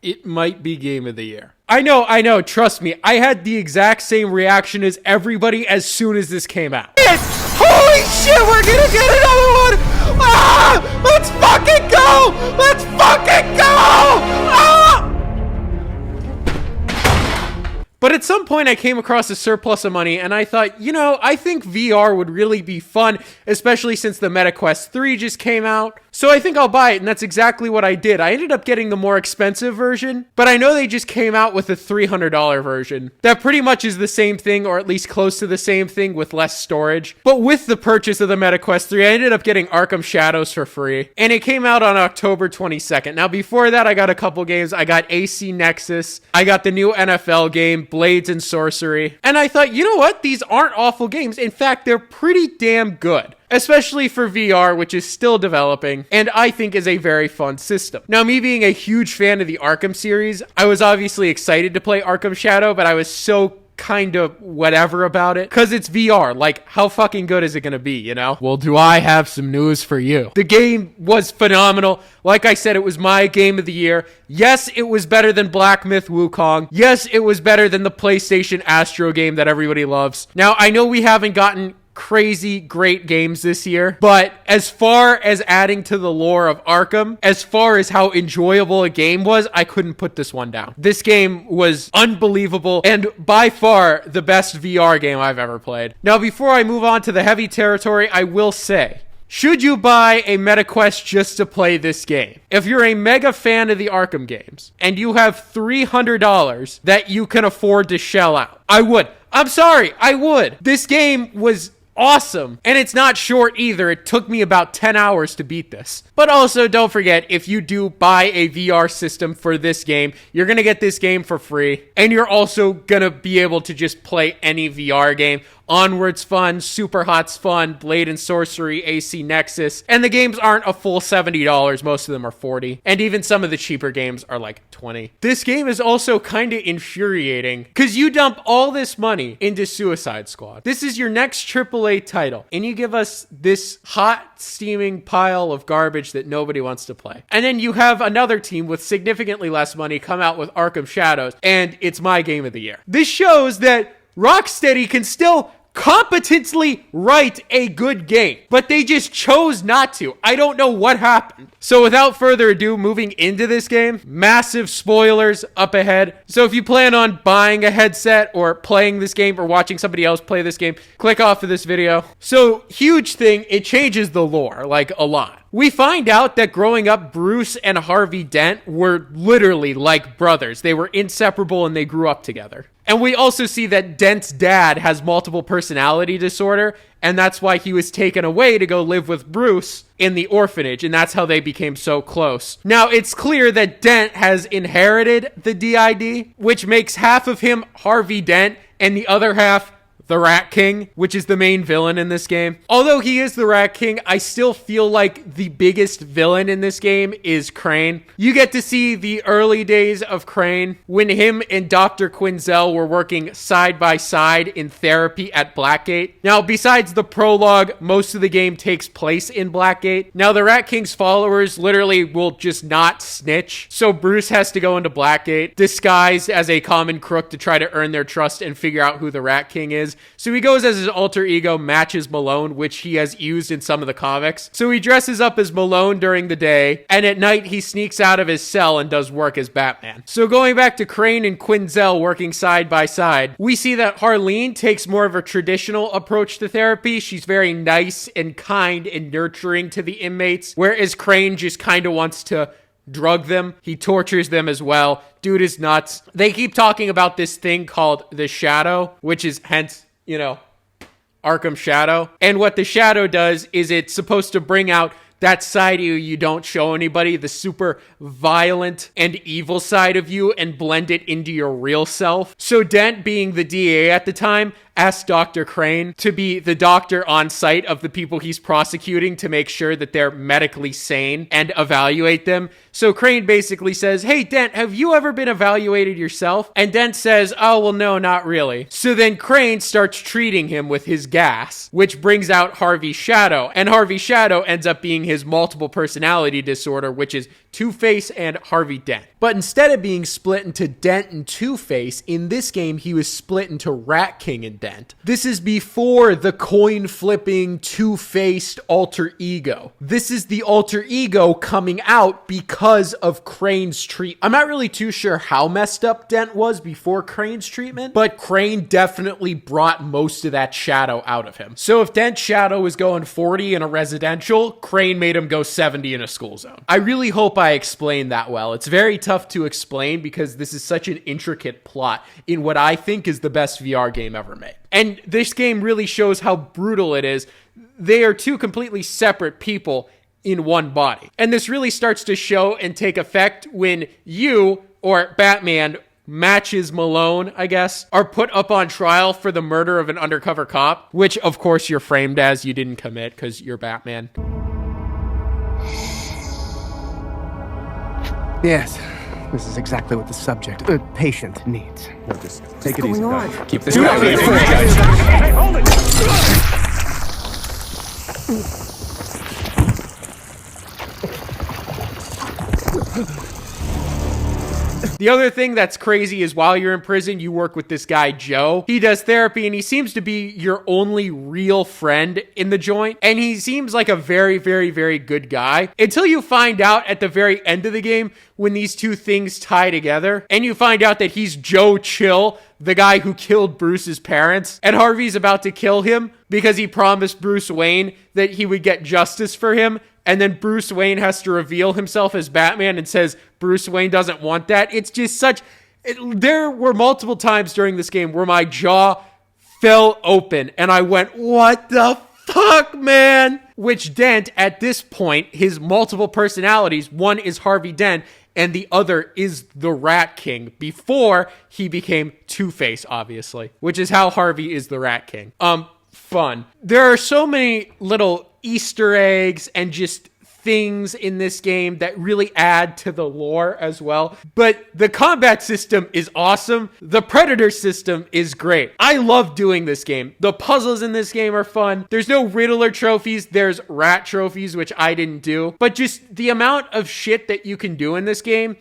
it might be game of the year. I know, trust me. I had the exact same reaction as everybody as soon as this came out. Holy shit, we're gonna get another one! Ah! Let's fucking go! Let's fucking go! Ah! But at some point I came across a surplus of money and I thought, I think VR would really be fun, especially since the MetaQuest 3 just came out. So I think I'll buy it, and that's exactly what I did. I ended up getting the more expensive version, but I know they just came out with a $300 version. That pretty much is the same thing, or at least close to the same thing, with less storage. But with the purchase of the MetaQuest 3, I ended up getting Arkham Shadows for free, and it came out on October 22nd. Now before that, I got a couple games. I got AC Nexus, I got the new NFL game, Blades and Sorcery, and I thought, you know what? These aren't awful games. In fact, they're pretty damn good. Especially for VR, which is still developing, and I think is a very fun system. Now, me being a huge fan of the Arkham series, I was obviously excited to play Arkham Shadow, but I was so kind of whatever about it, because it's VR. Like, how fucking good is it gonna be, Well, do I have some news for you? The game was phenomenal. Like I said, it was my game of the year. Yes, it was better than Black Myth Wukong. Yes, it was better than the PlayStation Astro game that everybody loves. Now, I know we haven't gotten crazy great games this year, but as far as adding to the lore of Arkham, as far as how enjoyable a game was, I couldn't put this one down. This game was unbelievable and by far the best VR game I've ever played. Now, before I move on to the heavy territory, I will say, should you buy a MetaQuest just to play this game? If you're a mega fan of the Arkham games and you have $300 that you can afford to shell out, I would. I'm sorry, I would. This game was awesome. And it's not short either. It took me about 10 hours to beat this. But also, don't forget, if you do buy a VR system for this game, you're going to get this game for free. And you're also going to be able to just play any VR game. Onward's fun, Super Hot's fun, Blade and Sorcery, AC Nexus, and the games aren't a full $70, most of them are $40, and even some of the cheaper games are like $20. This game is also kind of infuriating, because you dump all this money into Suicide Squad. This is your next AAA title, and you give us this hot, steaming pile of garbage that nobody wants to play. And then you have another team with significantly less money come out with Arkham Shadows, and it's my game of the year. This shows that Rocksteady can still competently write a good game, but they just chose not to. I don't know what happened. So without further ado, moving into this game, massive spoilers up ahead. So if you plan on buying a headset or playing this game or watching somebody else play this game, click off of this video. So huge thing, it changes the lore like a lot. We find out that growing up, Bruce and Harvey Dent were literally like brothers. They were inseparable and they grew up together. And we also see that Dent's dad has multiple personality disorder, and that's why he was taken away to go live with Bruce in the orphanage, and that's how they became so close. Now, it's clear that Dent has inherited the DID, which makes half of him Harvey Dent and the other half the Rat King, which is the main villain in this game. Although he is the Rat King, I still feel like the biggest villain in this game is Crane. You get to see the early days of Crane when him and Dr. Quinzel were working side by side in therapy at Blackgate. Now, besides the prologue, most of the game takes place in Blackgate. Now, the Rat King's followers literally will just not snitch, so Bruce has to go into Blackgate, disguised as a common crook to try to earn their trust and figure out who the Rat King is. So he goes as his alter ego, Matches Malone, which he has used in some of the comics. So he dresses up as Malone during the day, and at night he sneaks out of his cell and does work as Batman. So going back to Crane and Quinzel working side by side, we see that Harleen takes more of a traditional approach to therapy. She's very nice and kind and nurturing to the inmates, whereas Crane just kind of wants to drug them. He tortures them as well. Dude is nuts. They keep talking about this thing called the Shadow, which is hence, Arkham Shadow. And what the Shadow does is it's supposed to bring out that side of you don't show anybody, the super violent and evil side of you, and blend it into your real self. So Dent, being the DA at the time, asked Dr. Crane to be the doctor on site of the people he's prosecuting to make sure that they're medically sane and evaluate them. So Crane basically says, hey, Dent, have you ever been evaluated yourself? And Dent says, oh, well, no, not really. So then Crane starts treating him with his gas, which brings out Harvey's shadow. And Harvey's shadow ends up being his multiple personality disorder, which is Two-Face and Harvey Dent. But instead of being split into Dent and Two-Face, in this game, he was split into Rat King and Dent. This is before the coin-flipping, two-faced alter ego. This is the alter ego coming out because of Crane's treatment. I'm not really too sure how messed up Dent was before Crane's treatment, but Crane definitely brought most of that shadow out of him. So if Dent's shadow was going 40 in a residential, Crane made him go 70 in a school zone. I really hope I explained that well. It's very tough to explain because this is such an intricate plot in what I think is the best VR game ever made. And this game really shows how brutal it is. They are two completely separate people in one body. And this really starts to show and take effect when you, or Batman, Matches Malone, I guess, are put up on trial for the murder of an undercover cop, which of course you're framed as you didn't commit because you're Batman. Yes, this is exactly what the subject, patient needs. No, just take it easy, guys. Keep this Do guy it. Hey, hold it! The other thing that's crazy is while you're in prison, you work with this guy, Joe. He does therapy and he seems to be your only real friend in the joint. And he seems like a very, very, very good guy until you find out at the very end of the game when these two things tie together and you find out that he's Joe Chill, the guy who killed Bruce's parents, and Harvey's about to kill him because he promised Bruce Wayne that he would get justice for him. And then Bruce Wayne has to reveal himself as Batman and says Bruce Wayne doesn't want that. It's just there were multiple times during this game where my jaw fell open and I went, what the fuck, man? Which Dent, at this point, his multiple personalities, one is Harvey Dent and the other is the Rat King before he became Two-Face, obviously, which is how Harvey is the Rat King. Fun. There are so many little Easter eggs and just things in this game that really add to the lore as well. But the combat system is awesome. The Predator system is great. I love doing this game. The puzzles in this game are fun. There's no Riddler trophies. There's rat trophies, which I didn't do. But just the amount of shit that you can do in this game,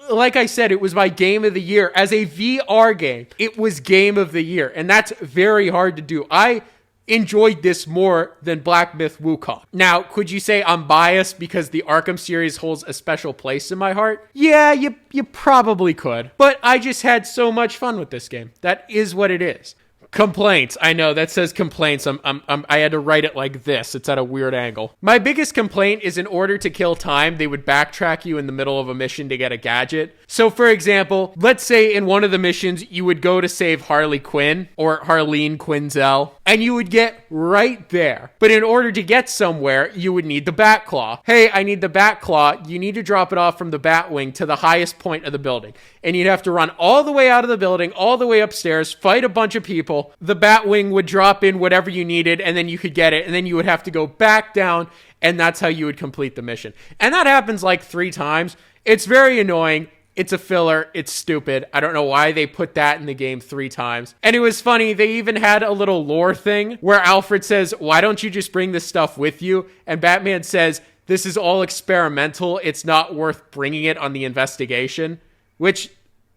like I said, it was my game of the year. As a VR game, it was game of the year. And that's very hard to do. I enjoyed this more than Black Myth Wukong. Now, could you say I'm biased because the Arkham series holds a special place in my heart? Yeah, you probably could. But I just had so much fun with this game. That is what it is. Complaints. I know that says complaints. I had to write it like this. It's at a weird angle. My biggest complaint is in order to kill time, they would backtrack you in the middle of a mission to get a gadget. So for example, let's say in one of the missions, you would go to save Harley Quinn or Harleen Quinzel, and you would get right there. But in order to get somewhere, you would need the Batclaw. Hey, I need the Batclaw. You need to drop it off from the Batwing to the highest point of the building. And you'd have to run all the way out of the building, all the way upstairs, fight a bunch of people. The Batwing would drop in whatever you needed, and then you could get it, and then you would have to go back down, and that's how you would complete the mission. And that happens like 3 times. It's very annoying. It's a filler. It's stupid. I don't know why they put that in the game 3 times. And it was funny. They even had a little lore thing where Alfred says, why don't you just bring this stuff with you? And Batman says, this is all experimental. It's not worth bringing it on the investigation. Which,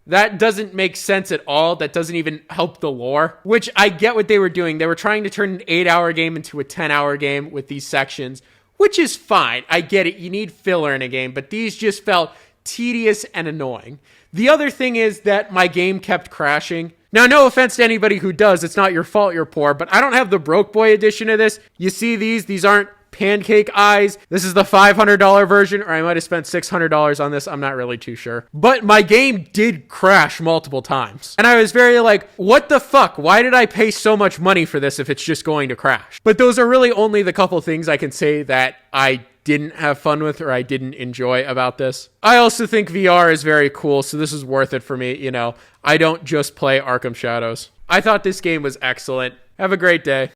that doesn't make sense at all. That doesn't even help the lore. Which, I get what they were doing. They were trying to turn an 8-hour game into a 10-hour game with these sections. Which is fine. I get it. You need filler in a game. But these just felt tedious and annoying. The other thing is that my game kept crashing. Now, no offense to anybody who does. It's not your fault you're poor. But I don't have the Broke Boy edition of this. You see these? These aren't pancake eyes. This is the $500 version, or I might have spent $600 on this. I'm not really too sure. But my game did crash multiple times. And I was very like, what the fuck? Why did I pay so much money for this if it's just going to crash? But those are really only the couple things I can say that I didn't have fun with or I didn't enjoy about this. I also think VR is very cool, so this is worth it for me. I don't just play Arkham Shadows. I thought this game was excellent. Have a great day.